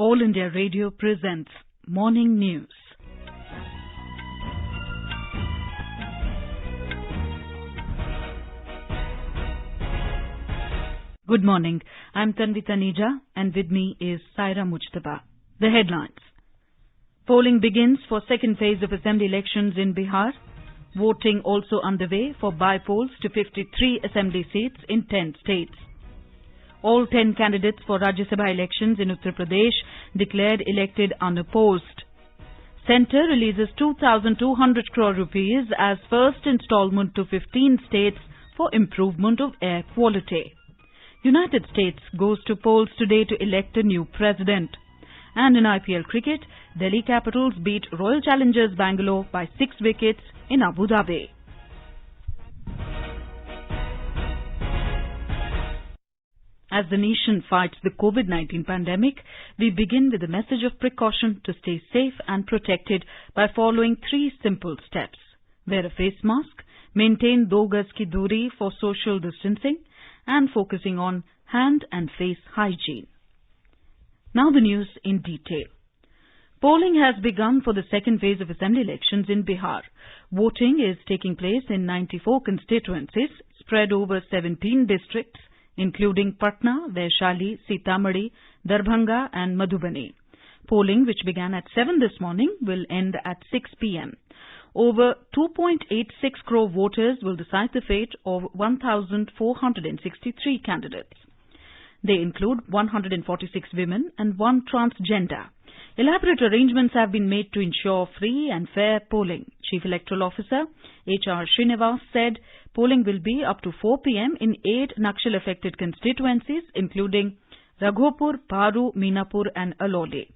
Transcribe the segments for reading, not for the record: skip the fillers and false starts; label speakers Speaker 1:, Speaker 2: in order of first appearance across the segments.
Speaker 1: All India Radio presents Morning News. Good morning. I'm Tanvi Taneja and with me is Saira Mujtaba. The headlines. Polling begins for second phase of assembly elections in Bihar. Voting also underway for by-polls to 53 assembly seats in 10 states. All 10 candidates for Rajya Sabha elections in Uttar Pradesh declared elected unopposed. Centre releases 2,200 crore rupees as first installment to 15 states for improvement of air quality. United States goes to polls today to elect a new president. And in IPL cricket, Delhi Capitals beat Royal Challengers Bangalore by 6 wickets in Abu Dhabi. As the nation fights the COVID-19 pandemic, we begin with a message of precaution to stay safe and protected by following 3 simple steps. Wear a face mask, maintain 2 gaz ki duri for social distancing, and focusing on hand and face hygiene. Now the news in detail. Polling has begun for the second phase of assembly elections in Bihar. Voting is taking place in 94 constituencies spread over 17 districts, including Patna, Vaishali, Sitamarhi, Darbhanga and Madhubani. Polling, which began at 7 this morning, will end at 6 p.m. Over 2.86 crore voters will decide the fate of 1,463 candidates. They include 146 women and 1 transgender. Elaborate arrangements have been made to ensure free and fair polling. Chief Electoral Officer H.R. Srinivas said polling will be up to 4 p.m. in 8 Naxal-affected constituencies, including Raghopur, Paru, Meenapur and Alole.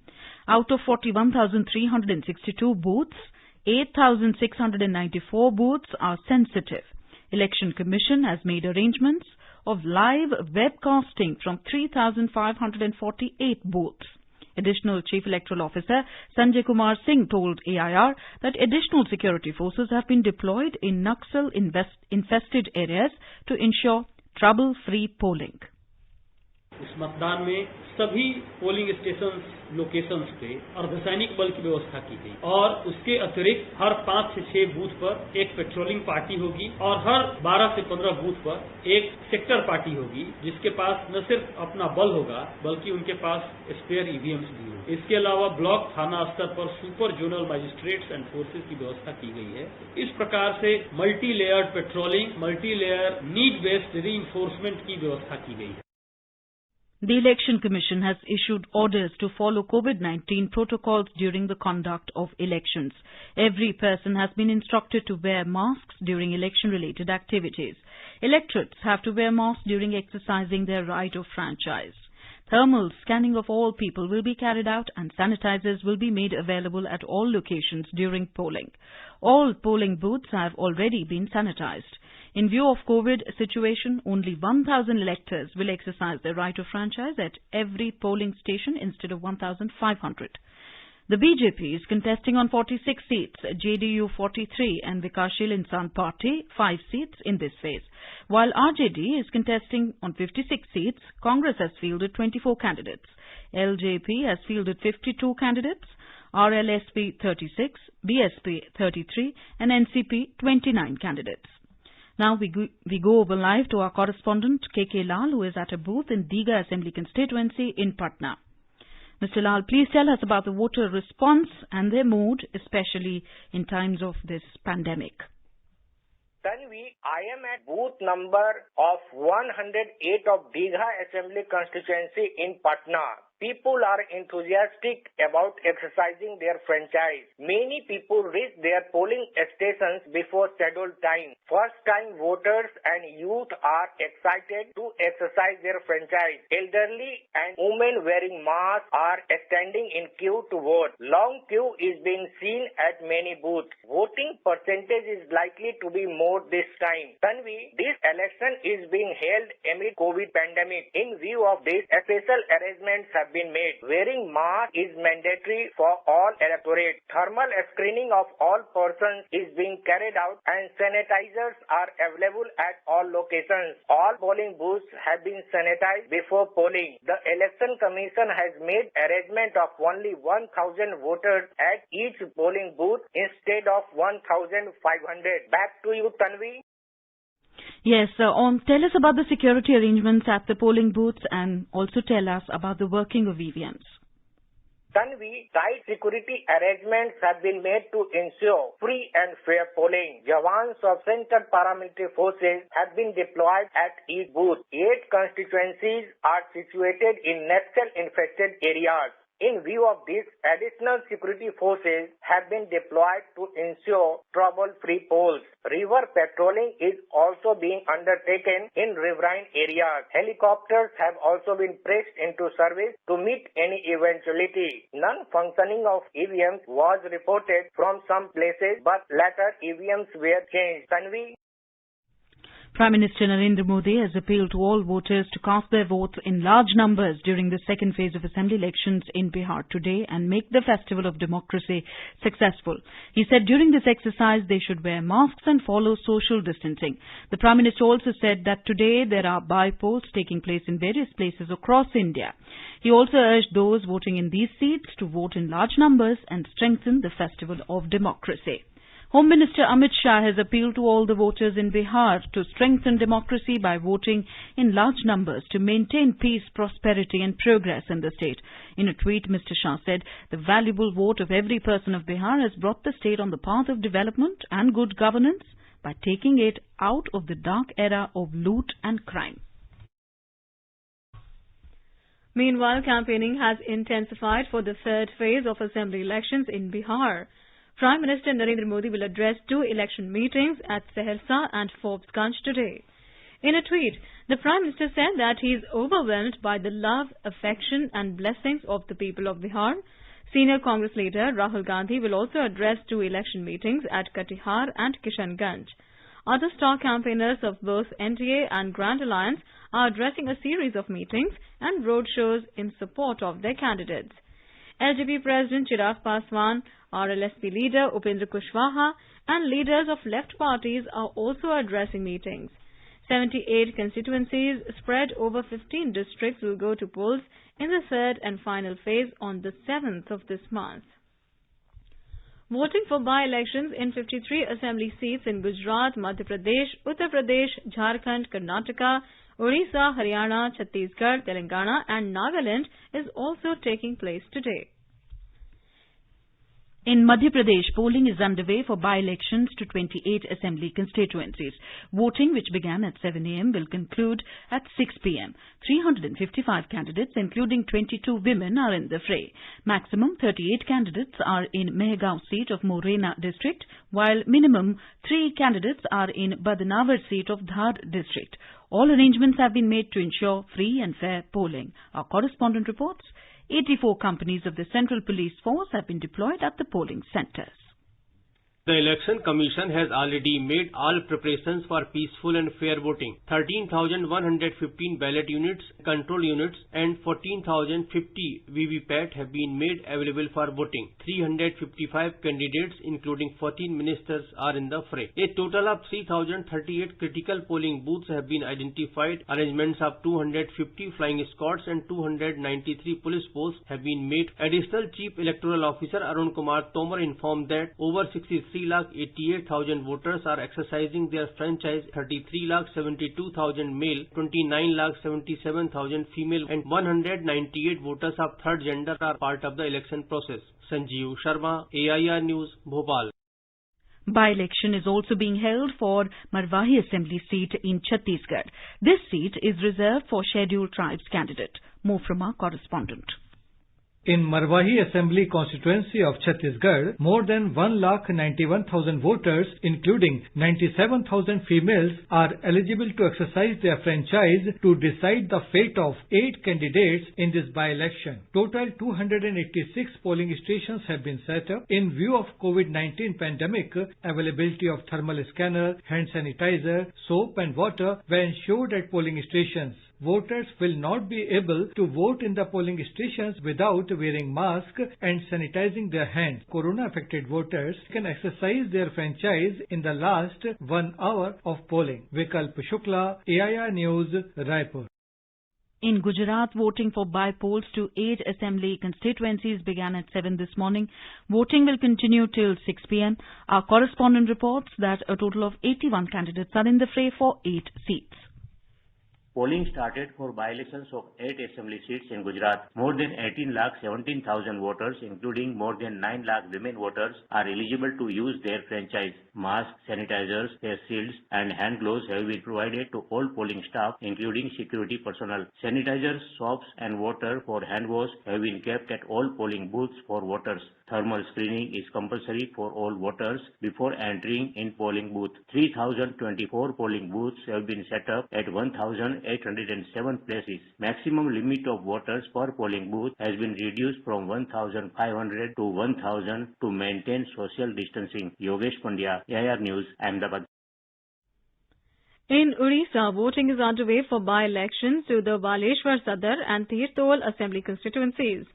Speaker 1: Out of 41,362 booths, 8,694 booths are sensitive. Election Commission has made arrangements of live webcasting from 3,548 booths. Additional Chief Electoral Officer Sanjay Kumar Singh told AIR that additional security forces have been deployed in Naxal-infested areas to ensure trouble-free polling.
Speaker 2: इस मतदान में सभी polling station locations पे अर्धसैनिक बल की व्यवस्था की गई और उसके अतिरिक्त हर 5 से 6 बूथ पर एक पेट्रोलिंग पार्टी होगी और हर 12 से 15 बूथ पर एक सेक्टर पार्टी होगी, जिसके पास न सिर्फ अपना बल होगा बल्कि उनके पास स्पेयर ईवीएम्स भी होंगे। इसके अलावा ब्लॉक थाना स्तर पर super zonal magistrates and forces की व्यवस्था की गई है। इस प्रकार से multi layered patrolling, multi layer need based reinforcement की व्यवस्था की गई है।
Speaker 1: The Election Commission has issued orders to follow COVID-19 protocols during the conduct of elections. Every person has been instructed to wear masks during election-related activities. Electorates have to wear masks during exercising their right of franchise. Thermal scanning of all people will be carried out and sanitizers will be made available at all locations during polling. All polling booths have already been sanitized. In view of COVID situation, only 1,000 electors will exercise their right of franchise at every polling station instead of 1,500. The BJP is contesting on 46 seats, JDU 43 and Vikashshil Insan Party 5 seats in this phase. While RJD is contesting on 56 seats, Congress has fielded 24 candidates. LJP has fielded 52 candidates, RLSP 36, BSP 33 and NCP 29 candidates. Now we go over live to our correspondent KK Lal, who is at a booth in Diga Assembly constituency in Patna. Mr. Lal, please tell us about the voter response and their mood, especially in times of this pandemic.
Speaker 3: Tanvi, I am at booth number of 108 of Digha Assembly constituency in Patna. People are enthusiastic about exercising their franchise. Many people reach their polling stations before scheduled time. First-time voters and youth are excited to exercise their franchise. Elderly and women wearing masks are standing in queue to vote. Long queue is being seen at many booths. Voting percentage is likely to be more this time. Tanvi, this election is being held amid COVID pandemic. In view of this, special arrangements have have been made. Wearing mask is mandatory for all electorate. Thermal screening of all persons is being carried out and sanitizers are available at all locations. All polling booths have been sanitized before polling. The Election Commission has made arrangement of only 1,000 voters at each polling booth instead of 1,500. Back to you, Tanvi.
Speaker 1: Yes, tell us about the security arrangements at the polling booths and also tell us about the working of EVMs.
Speaker 3: Tanvi, tight security arrangements have been made to ensure free and fair polling. Jawans of Central Paramilitary Forces have been deployed at each booth. 8 constituencies are situated in Naxal-infested areas. In view of this, additional security forces have been deployed to ensure trouble-free polls. River patrolling is also being undertaken in riverine areas. Helicopters have also been pressed into service to meet any eventuality. Non-functioning of EVMs was reported from some places, but later EVMs were changed. Tanvi?
Speaker 1: Prime Minister Narendra Modi has appealed to all voters to cast their votes in large numbers during the second phase of assembly elections in Bihar today and make the festival of democracy successful. He said during this exercise they should wear masks and follow social distancing. The Prime Minister also said that today there are by-polls taking place in various places across India. He also urged those voting in these seats to vote in large numbers and strengthen the festival of democracy. Home Minister Amit Shah has appealed to all the voters in Bihar to strengthen democracy by voting in large numbers to maintain peace, prosperity and progress in the state. In a tweet, Mr. Shah said, "The valuable vote of every person of Bihar has brought the state on the path of development and good governance by taking it out of the dark era of loot and crime."
Speaker 4: Meanwhile, campaigning has intensified for the third phase of assembly elections in Bihar. Prime Minister Narendra Modi will address 2 election meetings at Saharsa and Forbesganj today. In a tweet, the Prime Minister said that he is overwhelmed by the love, affection and blessings of the people of Bihar. Senior Congress leader Rahul Gandhi will also address 2 election meetings at Katihar and Kishanganj. Other star campaigners of both NDA and Grand Alliance are addressing a series of meetings and roadshows in support of their candidates. LJP President Chirag Paswan, RLSP leader Upendra Kushwaha and leaders of left parties are also addressing meetings. 78 constituencies spread over 15 districts will go to polls in the third and final phase on the 7th of this month. Voting for by-elections in 53 assembly seats in Gujarat, Madhya Pradesh, Uttar Pradesh, Jharkhand, Karnataka, Odisha, Haryana, Chhattisgarh, Telangana and Nagaland is also taking place today.
Speaker 1: In Madhya Pradesh, polling is underway for by-elections to 28 assembly constituencies. Voting, which began at 7 a.m., will conclude at 6 p.m. 355 candidates, including 22 women, are in the fray. Maximum 38 candidates are in Mehegaon seat of Morena district, while minimum 3 candidates are in Badnawar seat of Dhar district. All arrangements have been made to ensure free and fair polling. Our correspondent reports, 84 companies of the Central Police Force have been deployed at the polling centres.
Speaker 5: The Election Commission has already made all preparations for peaceful and fair voting. 13,115 ballot units, control units and 14,050 VVPAT have been made available for voting. 355 candidates including 14 ministers are in the fray. A total of 3,038 critical polling booths have been identified. Arrangements of 250 flying squads and 293 police posts have been made. Additional Chief Electoral Officer Arun Kumar Tomar informed that over 3,88,000 voters are exercising their franchise, 33,72,000 male, 29,77,000 female and 198 voters of third gender are part of the election process. Sanjeev Sharma, AIR News, Bhopal.
Speaker 1: By-election is also being held for Marwahi Assembly seat in Chhattisgarh. This seat is reserved for scheduled tribes candidate. More from our correspondent.
Speaker 6: In Marwahi Assembly constituency of Chhattisgarh, more than 1,91,000 voters, including 97,000 females, are eligible to exercise their franchise to decide the fate of 8 candidates in this by-election. Total 286 polling stations have been set up. In view of COVID-19 pandemic, availability of thermal scanner, hand sanitizer, soap and water were ensured at polling stations. voters will not be able to vote in the polling stations without wearing masks and sanitizing their hands. Corona-affected voters can exercise their franchise in the last 1 hour of polling. Vikalp Shukla, AIR News, Raipur.
Speaker 1: In Gujarat, voting for by-polls to 8 assembly constituencies began at 7 this morning. Voting will continue till 6 p.m. Our correspondent reports that a total of 81 candidates are in the fray for 8 seats.
Speaker 7: Polling started for by-elections of 8 assembly seats in Gujarat. More than 18,17,000 voters, including more than 9 lakh women voters, are eligible to use their franchise. Masks, sanitizers, face shields and hand gloves have been provided to all polling staff, including security personnel. Sanitizers, soaps and water for hand wash have been kept at all polling booths for voters. Thermal screening is compulsory for all voters before entering in polling booth. 3,024 polling booths have been set up at 1,807 places. Maximum limit of voters per polling booth has been reduced from 1,500 to 1,000 to maintain social distancing. Yogesh Pandya, AIR News, Ahmedabad.
Speaker 4: In Odisha, voting is underway for by-elections to the Baleshwar Sadar and Tirtol assembly constituencies.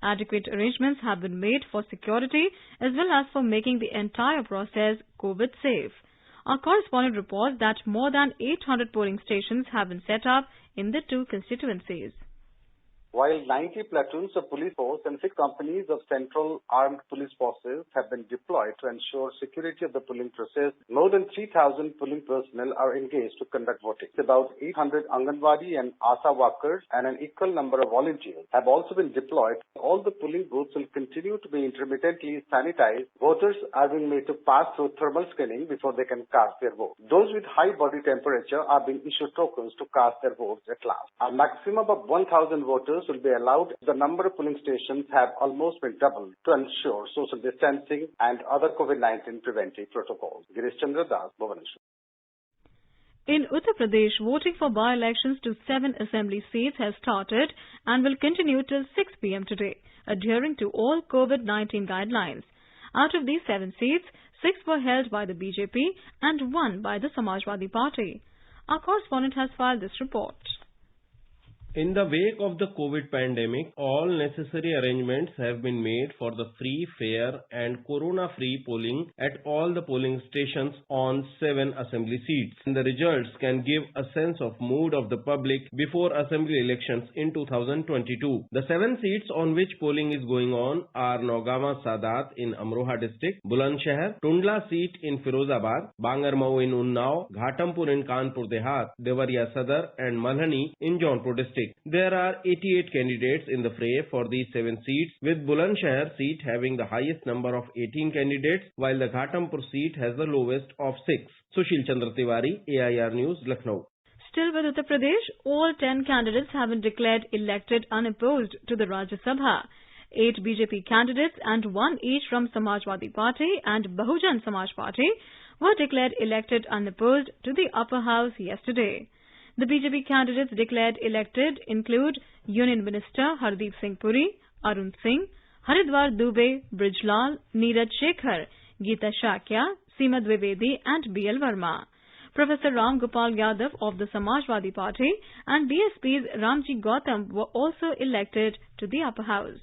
Speaker 4: Adequate arrangements have been made for security as well as for making the entire process COVID safe. Our correspondent reports that more than 800 polling stations have been set up in the two constituencies.
Speaker 8: While 90 platoons of police force and 6 companies of Central Armed Police Forces have been deployed to ensure security of the polling process, more than 3,000 polling personnel are engaged to conduct voting. About 800 Anganwadi and ASA workers and an equal number of volunteers have also been deployed. All the polling booths will continue to be intermittently sanitized. Voters are being made to pass through thermal screening before they can cast their vote. Those with high body temperature are being issued tokens to cast their votes at last. A maximum of 1,000 voters will be allowed. The number of polling stations have almost been doubled to ensure social distancing and other COVID-19 preventive protocols. Girish Chandra Das, Bhubaneswar.
Speaker 4: In Uttar Pradesh, voting for by-elections to 7 assembly seats has started and will continue till 6 p.m. today, adhering to all COVID-19 guidelines. Out of these 7 seats, 6 were held by the BJP and 1 by the Samajwadi Party. Our correspondent has filed this report.
Speaker 5: In the wake of the COVID pandemic, all necessary arrangements have been made for the free, fair and corona-free polling at all the polling stations on 7 assembly seats. And the results can give a sense of mood of the public before assembly elections in 2022. The 7 seats on which polling is going on are Naugama Sadat in Amroha district, Bulandshahr, Tundla seat in Firozabad, Bangarmau in Unnao, Ghatampur in Kanpur Dehat, Devariya Sadar and Malhani in Jaunpur district. There are 88 candidates in the fray for these 7 seats, with Bulandshahr seat having the highest number of 18 candidates, while the Ghatampur seat has the lowest of 6. Sushil Chandra Tiwari, AIR News, Lucknow.
Speaker 4: Still with Uttar Pradesh, all 10 candidates have been declared elected unopposed to the Rajya Sabha. 8 BJP candidates and 1 each from Samajwadi Party and Bahujan Samaj Party were declared elected unopposed to the upper house yesterday. The BJP candidates declared elected include Union Minister Hardeep Singh Puri, Arun Singh, Haridwar Dubey, Brijlal, Neeraj Shekhar, Geeta Shakya, Seema Dwivedi and B.L. Verma. Professor Ram Gopal Yadav of the Samajwadi Party and BSP's Ramji Gautam were also elected to the upper house.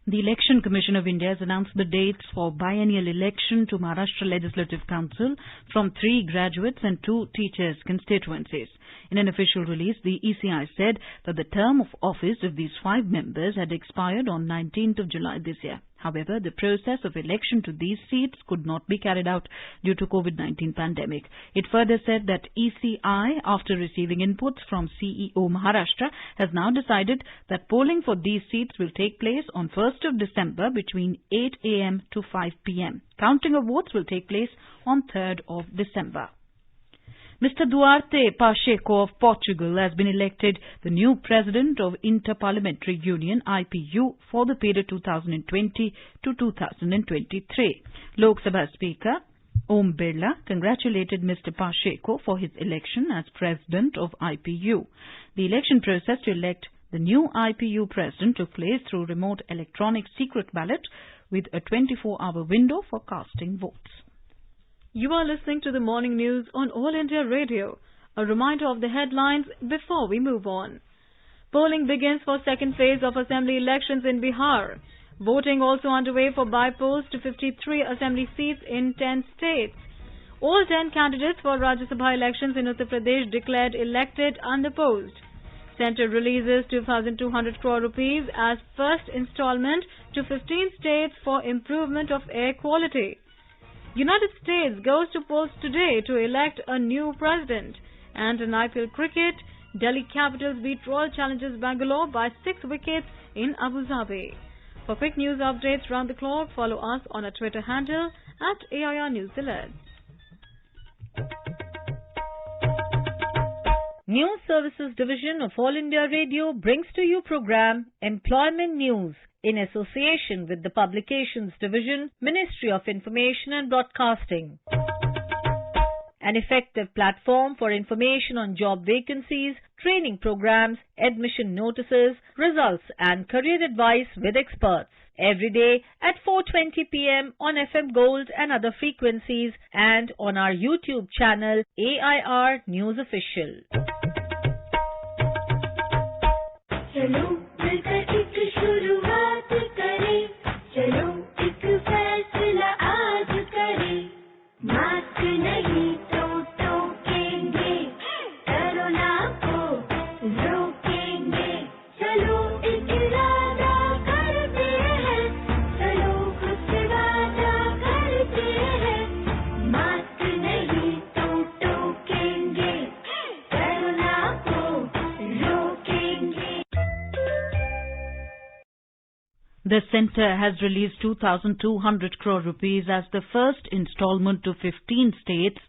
Speaker 1: The Election Commission of India has announced the dates for biennial election to Maharashtra Legislative Council from 3 graduates and 2 teachers' constituencies. In an official release, the ECI said that the term of office of these 5 members had expired on 19th of July this year. However, the process of election to these seats could not be carried out due to COVID-19 pandemic. It further said that ECI, after receiving inputs from CEO Maharashtra, has now decided that polling for these seats will take place on 1st of December between 8 a.m. to 5 p.m. Counting of votes will take place on 3rd of December. Mr. Duarte Pacheco of Portugal has been elected the new President of Inter-Parliamentary Union IPU for the period 2020 to 2023. Lok Sabha Speaker Om Birla congratulated Mr. Pacheco for his election as President of IPU. The election process to elect the new IPU President took place through remote electronic secret ballot with a 24-hour window for casting votes.
Speaker 4: You are listening to the morning news on All India Radio. A reminder of the headlines before we move on. Polling begins for second phase of assembly elections in Bihar. Voting also underway for by-post to 53 assembly seats in 10 states. All 10 candidates for Rajya Sabha elections in Uttar Pradesh declared elected unopposed. Centre releases 2,200 crore rupees as first installment to 15 states for improvement of air quality. United States goes to polls today to elect a new president. And in IPL cricket, Delhi Capitals beat Royal Challengers Bangalore by 6 wickets in Abu Dhabi. For quick news updates round the clock, follow us on our Twitter handle @AIR News Alert.
Speaker 9: News Services Division of All India Radio brings to you program Employment News in association with the Publications Division, Ministry of Information and Broadcasting. An effective platform for information on job vacancies, training programs, admission notices, results and career advice with experts. Every day at 4:20 p.m. on FM Gold and other frequencies and on our YouTube channel AIR News Official.
Speaker 10: चलो मिलकर एक शुरुआत करें, चलो एक फैसला आज करें, मास्क नहीं तो टोकेंगे, कोरोना को रोकेंगे, चलो एक इरादा करते हैं, चलो खुद से वादा करते हैं, मास्क नहीं तो टोकेंगे, कोरोना को रोकेंगे.
Speaker 1: The centre has released 2,200 crore rupees as the first installment to 15 states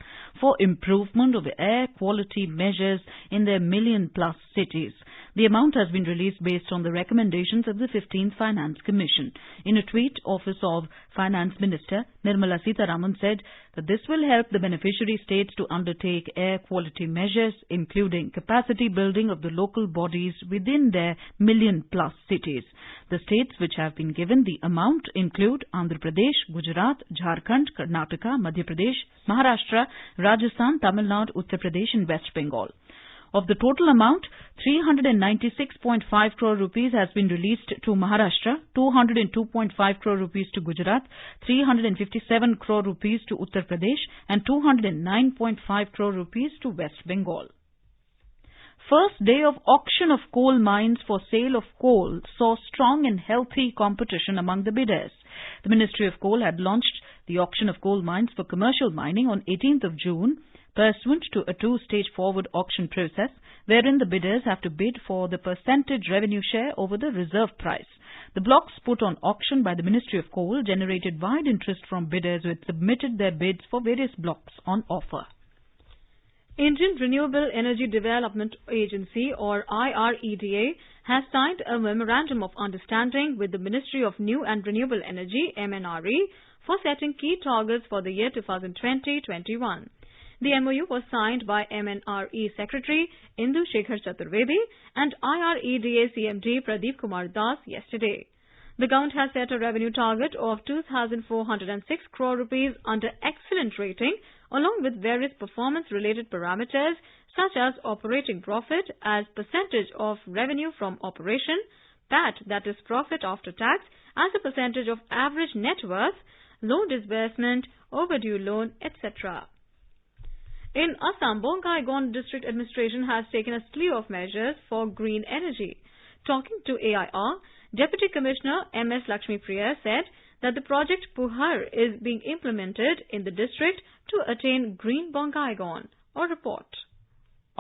Speaker 1: for improvement of air quality measures in their million-plus cities. The amount has been released based on the recommendations of the 15th Finance Commission. In a tweet, Office of Finance Minister Nirmala Sitharaman said that this will help the beneficiary states to undertake air quality measures, including capacity building of the local bodies within their million-plus cities. The states which have been given the amount include Andhra Pradesh, Gujarat, Jharkhand, Karnataka, Madhya Pradesh, Maharashtra, Rajasthan, Tamil Nadu, Uttar Pradesh and West Bengal. Of the total amount, 396.5 crore rupees has been released to Maharashtra, 202.5 crore rupees to Gujarat, 357 crore rupees to Uttar Pradesh and 209.5 crore rupees to West Bengal. First day of auction of coal mines for sale of coal saw strong and healthy competition among the bidders. The Ministry of Coal had launched the auction of coal mines for commercial mining on 18th of June, pursuant to a two-stage forward auction process wherein the bidders have to bid for the percentage revenue share over the reserve price. The blocks put on auction by the Ministry of Coal generated wide interest from bidders who had submitted their bids for various blocks on offer.
Speaker 4: Indian Renewable Energy Development Agency or IREDA has signed a Memorandum of Understanding with the Ministry of New and Renewable Energy MNRE for setting key targets for the year 2020-21. The MOU was signed by MNRE Secretary Indu Shekhar Chaturvedi and IREDA CMD Pradeep Kumar Das yesterday. The government has set a revenue target of 2,406 crore rupees under excellent rating, along with various performance-related parameters such as operating profit as percentage of revenue from operation, PAT, that is profit after tax, as a percentage of average net worth, loan disbursement, overdue loan, etc. In Assam, Bongaigaon District Administration has taken a slew of measures for green energy. Talking to AIR, Deputy Commissioner M.S. Lakshmipriya said that the project Puhar is being implemented in the district to attain green Bongaigaon. A report.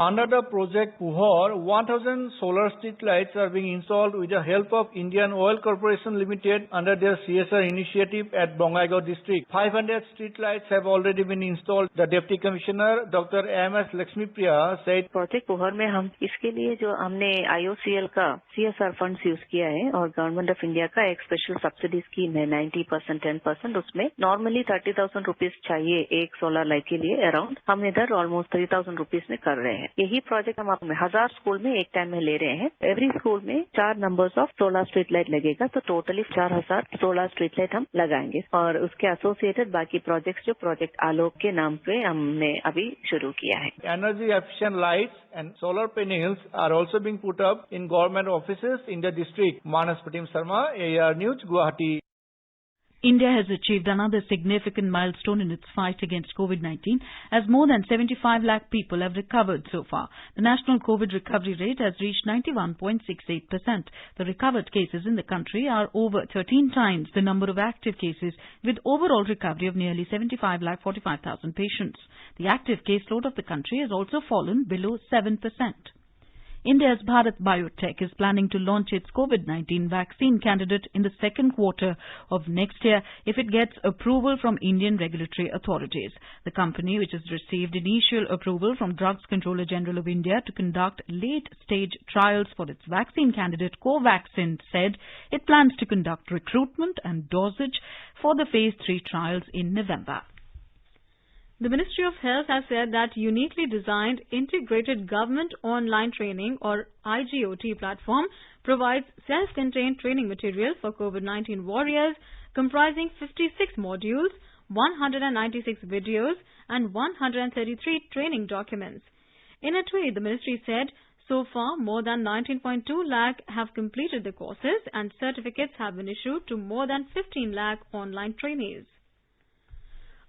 Speaker 11: Under the project Puhar, 1,000 solar street lights are being installed with the help of Indian Oil Corporation Limited under their CSR initiative at Bongaigaon district. 500 street lights have already been installed. The Deputy Commissioner, Dr. M.S. Lakshmipriya, said,
Speaker 12: project Puhar में हम इसके लिए जो हमने IOCL का CSR funds use किया है और गवर्नमेंट ऑफ इंडिया का एक स्पेशल सब्सिडी स्कीम है 90%, 10%. उसमें नॉर्मली 30,000 रुपीज चाहिए एक सोलर लाइट के लिए अराउंड. हम इधर ऑलमोस्ट 3,000 रुपीज में कर रहे हैं. है। यही प्रोजेक्ट हम 1000 स्कूल में एक टाइम में ले रहे हैं। एवरी स्कूल में 4 numbers of solar street light लगेगा, तो टोटली 4000 सोलर स्ट्रीट लाइट हम लगाएंगे और उसके एसोसिएटेड बाकी प्रोजेक्ट्स जो प्रोजेक्ट आलोक के नाम पे हमने अभी शुरू किया है।
Speaker 11: Energy efficient lights and solar panels are also being put up in government offices in the district. Manas Pratim Sharma, AR News, Guwahati.
Speaker 1: India has achieved another significant milestone in its fight against COVID-19 as more than 75 lakh people have recovered so far. The national COVID recovery rate has reached 91.68%. The recovered cases in the country are over 13 times the number of active cases, with overall recovery of nearly 75 lakh 45,000 patients. The active caseload of the country has also fallen below 7%. India's Bharat Biotech is planning to launch its COVID-19 vaccine candidate in the second quarter of next year if it gets approval from Indian regulatory authorities. The company, which has received initial approval from Drugs Controller General of India to conduct late-stage trials for its vaccine candidate Covaxin, said it plans to conduct recruitment and dosage for the Phase 3 trials in November.
Speaker 4: The Ministry of Health has said that uniquely designed Integrated Government Online Training or IGOT platform provides self-contained training material for COVID-19 warriors comprising 56 modules, 196 videos and 133 training documents. In a tweet, the ministry said, so far more than 19.2 lakh have completed the courses and certificates have been issued to more than 15 lakh online trainees.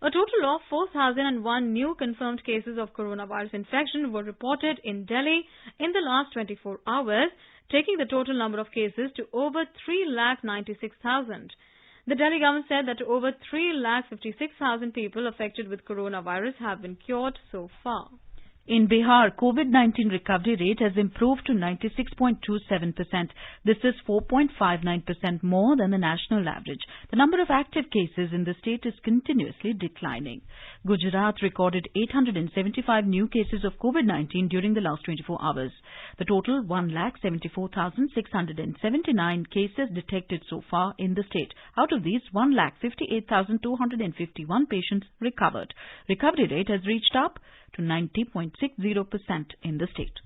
Speaker 4: A total of 4,001 new confirmed cases of coronavirus infection were reported in Delhi in the last 24 hours, taking the total number of cases to over 3,96,000. The Delhi government said that over 3,56,000 people affected with coronavirus have been cured so far.
Speaker 1: In Bihar, COVID-19 recovery rate has improved to 96.27%. This is 4.59% more than the national average. The number of active cases in the state is continuously declining. Gujarat recorded 875 new cases of COVID-19 during the last 24 hours. The total 1,74,679 cases detected so far in the state. Out of these, 1,58,251 patients recovered. Recovery rate has reached up to 90.60% in the state.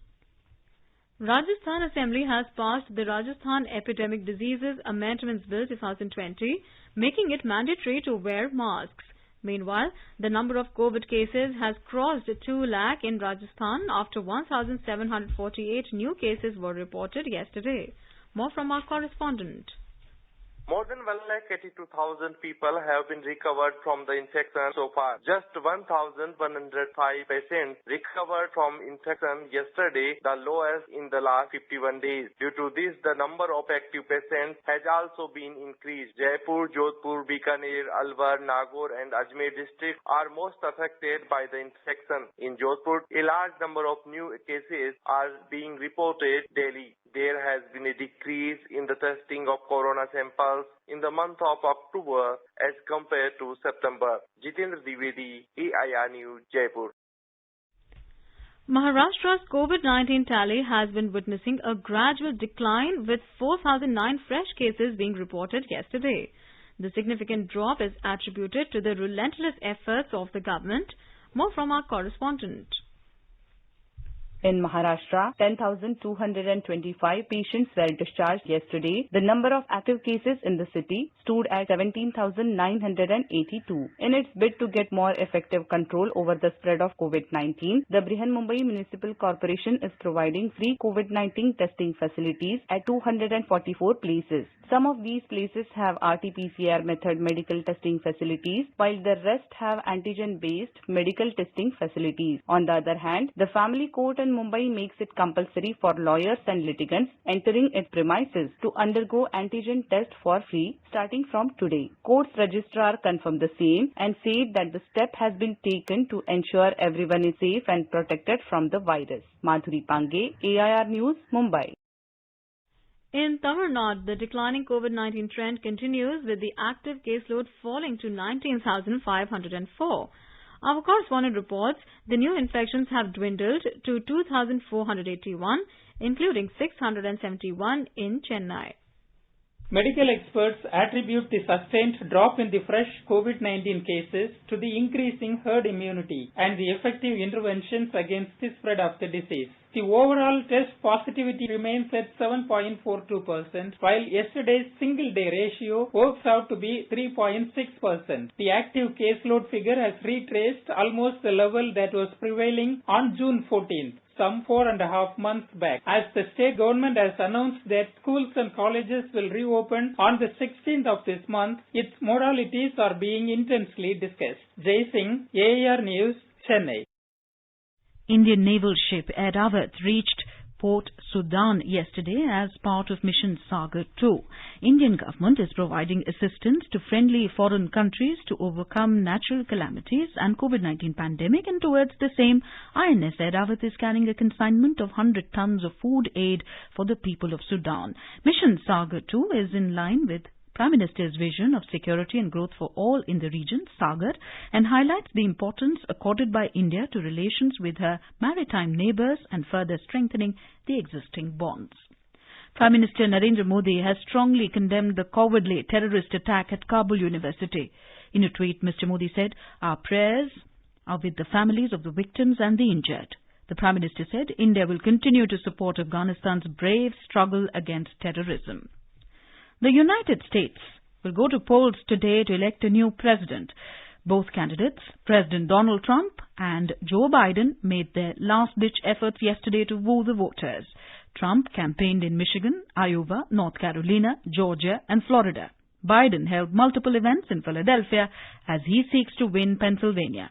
Speaker 4: Rajasthan Assembly has passed the Rajasthan Epidemic Diseases Amendments Bill 2020, making it mandatory to wear masks. Meanwhile, the number of COVID cases has crossed 2 lakh in Rajasthan after 1,748 new cases were reported yesterday. More from our correspondent.
Speaker 13: More than 1,82,000 people have been recovered from the infection so far. Just 1,105 patients recovered from infection yesterday, the lowest in the last 51 days. Due to this, the number of active patients has also been increased. Jaipur, Jodhpur, Bikaner, Alwar, Nagaur and Ajmer districts are most affected by the infection. In Jodhpur, a large number of new cases are being reported daily. There has been a decrease in the testing of corona samples in the month of October as compared to September. Jitendra Dwivedi, AIR News, Jaipur.
Speaker 4: Maharashtra's COVID-19 tally has been witnessing a gradual decline with 4,009 fresh cases being reported yesterday. The significant drop is attributed to the relentless efforts of the government. More from our correspondent.
Speaker 14: In Maharashtra, 10,225 patients were discharged yesterday. The number of active cases in the city stood at 17,982. In its bid to get more effective control over the spread of COVID-19, the Brihan-Mumbai Municipal Corporation is providing free COVID-19 testing facilities at 244 places. Some of these places have RT-PCR method medical testing facilities, while the rest have antigen-based medical testing facilities. On the other hand, the family court in Mumbai makes it compulsory for lawyers and litigants entering its premises to undergo antigen test for free starting from today. Court's registrar confirmed the same and said that the step has been taken to ensure everyone is safe and protected from the virus. Madhuri Pange, AIR News, Mumbai.
Speaker 4: In Tamil Nadu, the declining COVID-19 trend continues with the active caseload falling to 19,504. Our correspondent reports the new infections have dwindled to 2,481, including 671 in Chennai.
Speaker 15: Medical experts attribute the sustained drop in the fresh COVID-19 cases to the increasing herd immunity and the effective interventions against the spread of the disease. The overall test positivity remains at 7.42%, while yesterday's single-day ratio works out to be 3.6%. The active caseload figure has retraced almost the level that was prevailing on June 14th. Some 4.5 months back, as the state government has announced that schools and colleges will reopen on the 16th of this month, its modalities are being intensely discussed. Jai Singh, AAR News, Chennai.
Speaker 1: Indian naval ship Airavit reached Port Sudan yesterday as part of Mission Sagar 2. Indian government is providing assistance to friendly foreign countries to overcome natural calamities and COVID-19 pandemic, and towards the same, INS Airavit is carrying a consignment of 100 tons of food aid for the people of Sudan. Mission Sagar 2 is in line with Prime Minister's vision of security and growth for all in the region, Sagar, and highlights the importance accorded by India to relations with her maritime neighbours and further strengthening the existing bonds. Prime Minister Narendra Modi has strongly condemned the cowardly terrorist attack at Kabul University. In a tweet, Mr. Modi said, "Our prayers are with the families of the victims and the injured." The Prime Minister said India will continue to support Afghanistan's brave struggle against terrorism. The United States will go to polls today to elect a new president. Both candidates, President Donald Trump and Joe Biden, made their last-ditch efforts yesterday to woo the voters. Trump campaigned in Michigan, Iowa, North Carolina, Georgia and Florida. Biden held multiple events in Philadelphia as he seeks to win Pennsylvania.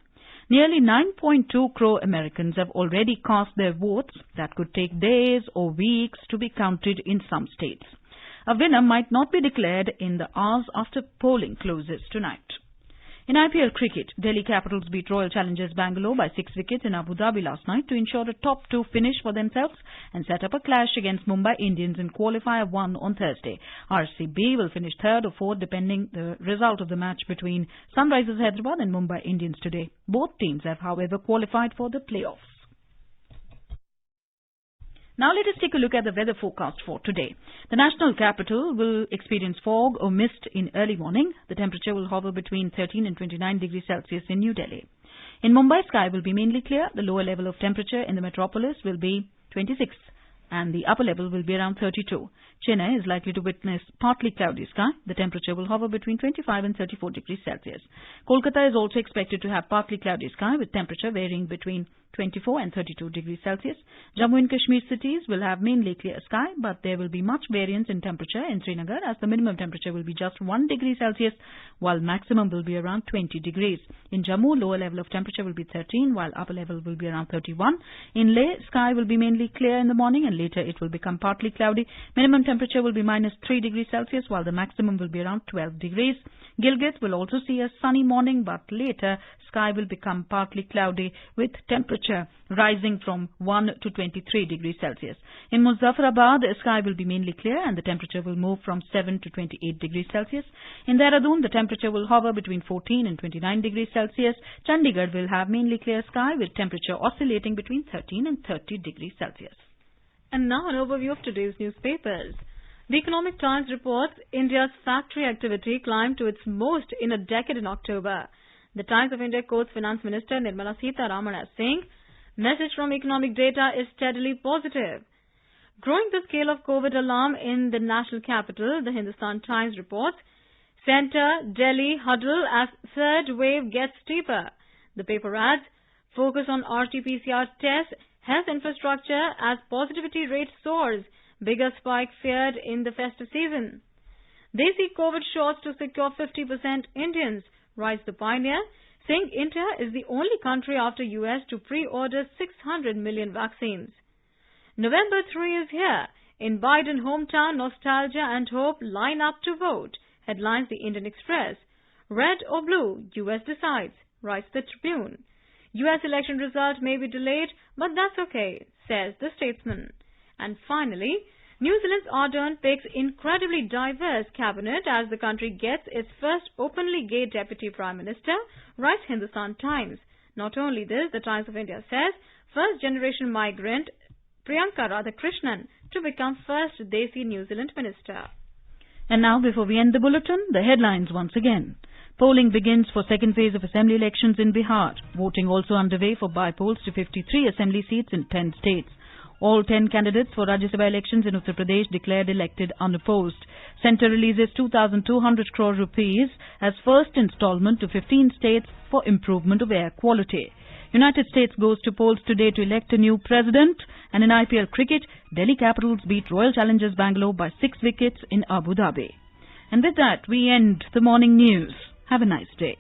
Speaker 1: Nearly 9.2 crore Americans have already cast their votes that could take days or weeks to be counted in some states. A winner might not be declared in the hours after polling closes tonight. In IPL cricket, Delhi Capitals beat Royal Challengers Bangalore by 6 wickets in Abu Dhabi last night to ensure a top 2 finish for themselves and set up a clash against Mumbai Indians in Qualifier 1 on Thursday. RCB will finish third or fourth depending the result of the match between Sunrisers Hyderabad and Mumbai Indians today. Both teams have, however, qualified for the playoffs. Now let us take a look at the weather forecast for today. The national capital will experience fog or mist in early morning. The temperature will hover between 13 and 29 degrees Celsius in New Delhi. In Mumbai, sky will be mainly clear. The lower level of temperature in the metropolis will be 26 and the upper level will be around 32. Chennai is likely to witness partly cloudy sky. The temperature will hover between 25 and 34 degrees Celsius. Kolkata is also expected to have partly cloudy sky with temperature varying between 24 and 32 degrees Celsius. Jammu and Kashmir cities will have mainly clear sky, but there will be much variance in temperature in Srinagar as the minimum temperature will be just 1 degree Celsius while maximum will be around 20 degrees. In Jammu, lower level of temperature will be 13 while upper level will be around 31. In Leh, sky will be mainly clear in the morning and later it will become partly cloudy. Minimum temperature will be minus 3 degrees Celsius while the maximum will be around 12 degrees. Gilgit will also see a sunny morning, but later sky will become partly cloudy with temperature rising from 1 to 23 degrees Celsius. In Muzaffarabad, the sky will be mainly clear and the temperature will move from 7 to 28 degrees Celsius. In Dehradun, the temperature will hover between 14 and 29 degrees Celsius. Chandigarh will have mainly clear sky with temperature oscillating between 13 and 30 degrees Celsius.
Speaker 4: And now an overview of today's newspapers. The Economic Times reports India's factory activity climbed to its most in a decade in October. The Times of India quotes Finance Minister Nirmala Sitharaman as saying, "Message from economic data is steadily positive." Growing the scale of COVID alarm in the national capital, the Hindustan Times reports, Centre, Delhi huddle as third wave gets steeper. The paper adds, focus on RT-PCR tests, health infrastructure as positivity rate soars. Bigger spike feared in the festive season. They see COVID shots to secure 50% Indians, writes the Pioneer, saying India is the only country after US to pre-order 600 million vaccines. November 3 is here. In Biden hometown, nostalgia and hope line up to vote, headlines the Indian Express. Red or blue, US decides, writes the Tribune. US election result may be delayed, but that's okay, says the Statesman. And finally, New Zealand's Ardern picks incredibly diverse cabinet as the country gets its first openly gay deputy prime minister, writes Hindustan Times. Not only this, the Times of India says, first-generation migrant Priyanka Radhakrishnan to become first Desi New Zealand minister.
Speaker 1: And now, before we end the bulletin, the headlines once again. Polling begins for second phase of assembly elections in Bihar. Voting also underway for by-polls to 53 assembly seats in 10 states. All 10 candidates for Rajya Sabha elections in Uttar Pradesh declared elected unopposed. Centre releases 2,200 crore rupees as first installment to 15 states for improvement of air quality. United States goes to polls today to elect a new president. And in IPL cricket, Delhi Capitals beat Royal Challengers Bangalore by 6 wickets in Abu Dhabi. And with that, we end the morning news. Have a nice day.